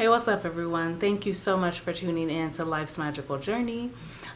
Hey, what's up, everyone? Thank you so much for tuning in to Life's Magical Journey.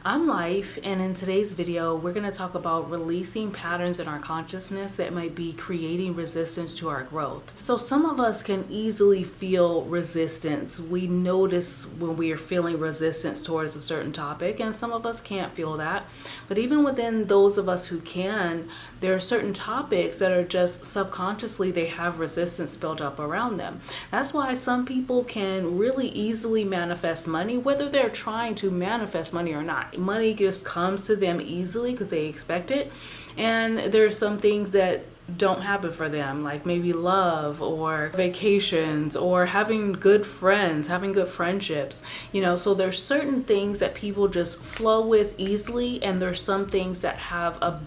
I'm Life, and in today's video, we're going to talk about releasing patterns in our consciousness that might be creating resistance to our growth. So, some of us can easily feel resistance. We notice when we are feeling resistance towards a certain topic, and some of us can't feel that. But even within those of us who can, there are certain topics that are just subconsciously, they have resistance built up around them. That's why some people can really easily manifest money, whether they're trying to manifest money or not. Money just comes to them easily because they expect it. And there's some things that don't happen for them, like maybe love or vacations or having good friends, having good friendships, so there's certain things that people just flow with easily, and there's some things that have a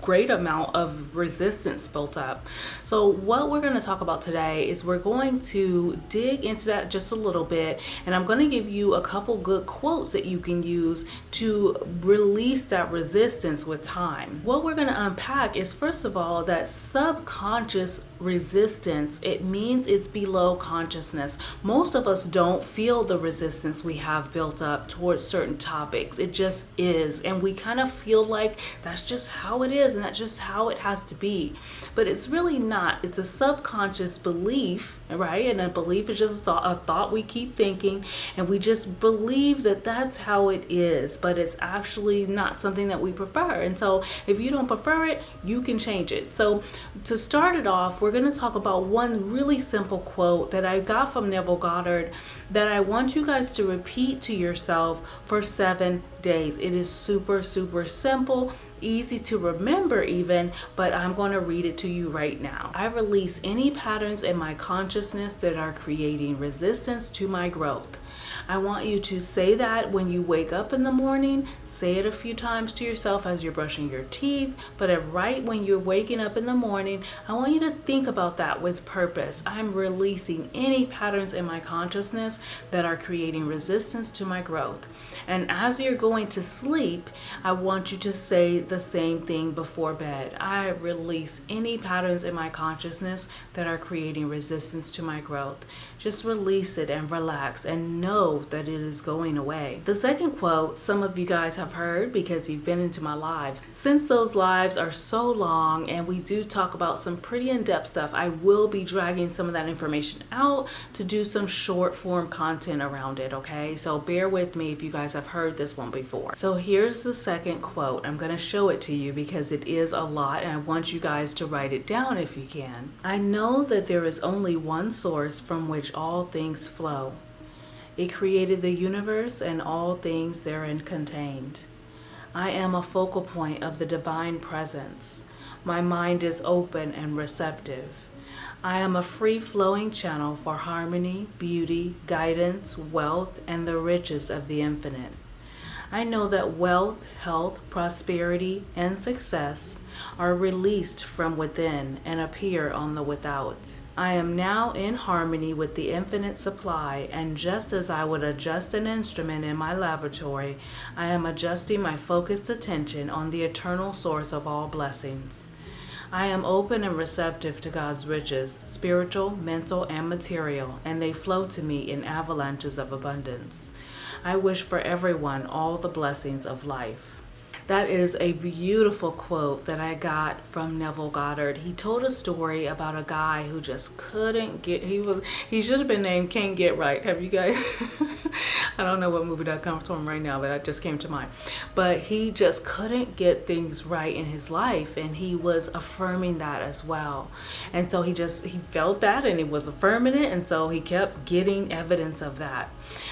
great amount of resistance built up. So what we're going to talk about today is we're going to dig into that just a little bit, and I'm going to give you a couple good quotes that you can use to release that resistance with time. What we're going to unpack is, first of all, that subconscious resistance. It means it's below consciousness. Most of us don't feel the resistance we have built up towards certain topics. It just is, and we kind of feel like that's just how it is and that's just how it has to be. But it's really not. It's a subconscious belief, right? And a belief is just a thought we keep thinking, and we just believe that that's how it is, but it's actually not something that we prefer. And so if you don't prefer it, you can change it. So to start it off, we're going to talk about one really simple quote that I got from Neville Goddard that I want you guys to repeat to yourself for 7 days. It is super, super simple, easy to remember even, but I'm going to read it to you right now. I release any patterns in my consciousness that are creating resistance to my growth. I want you to say that when you wake up in the morning. Say it a few times to yourself as you're brushing your teeth, but right when you're waking up in the morning, I want you to think about that with purpose. I'm releasing any patterns in my consciousness that are creating resistance to my growth. And as you're going to sleep, I want you to say the same thing before bed. I release any patterns in my consciousness that are creating resistance to my growth. Just release it and relax and know that it is going away. The second quote, some of you guys have heard because you've been into my lives. Since those lives are so long and we do talk about some pretty in-depth stuff, I will be dragging some of that information out to do some short form content around it, okay? So bear with me if you guys have heard this one before. So here's the second quote. I'm going to show it to you because it is a lot, and I want you guys to write it down if you can. I know that there is only one source from which all things flow. It created the universe and all things therein contained. I am a focal point of the divine presence. My mind is open and receptive. I am a free-flowing channel for harmony, beauty, guidance, wealth, and the riches of the infinite. I know that wealth, health, prosperity, and success are released from within and appear on the without. I am now in harmony with the infinite supply, and just as I would adjust an instrument in my laboratory, I am adjusting my focused attention on the eternal source of all blessings. I am open and receptive to God's riches, spiritual, mental, and material, and they flow to me in avalanches of abundance. I wish for everyone all the blessings of life. That is a beautiful quote that I got from Neville Goddard. He told a story about a guy who just couldn't get, he should have been named Can't Get Right. Have you guys, I don't know what movie that comes from right now, but that just came to mind. But he just couldn't get things right in his life, and he was affirming that as well. And so he felt that, and he was affirming it, and so he kept getting evidence of that.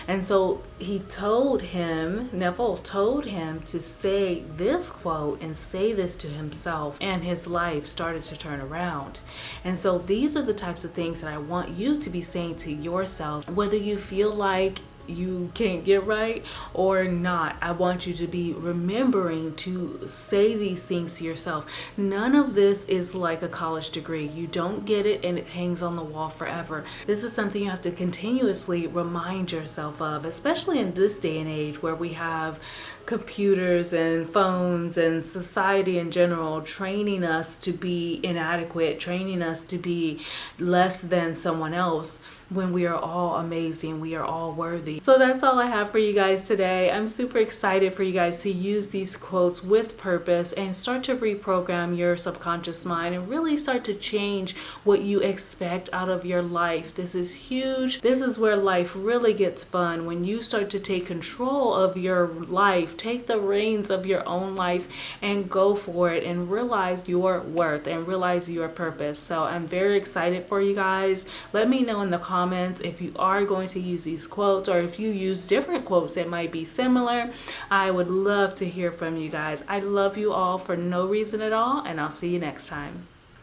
And so Neville told him to say this quote and say this to himself, and his life started to turn around. And so these are the types of things that I want you to be saying to yourself, whether you feel like you can't get right or not. I want you to be remembering to say these things to yourself. None of this is like a college degree. You don't get it and it hangs on the wall forever. This is something you have to continuously remind yourself of, especially in this day and age where we have computers and phones and society in general training us to be inadequate, training us to be less than someone else. when we are all amazing, we are all worthy. So that's all I have for you guys today. I'm super excited for you guys to use these quotes with purpose and start to reprogram your subconscious mind and really start to change what you expect out of your life. This is huge. This is where life really gets fun, when you start to take control of your life, take the reins of your own life and go for it and realize your worth and realize your purpose. So I'm very excited for you guys. Let me know in the comments if you are going to use these quotes, or if you use different quotes that might be similar. I would love to hear from you guys. I love you all for no reason at all, and I'll see you next time.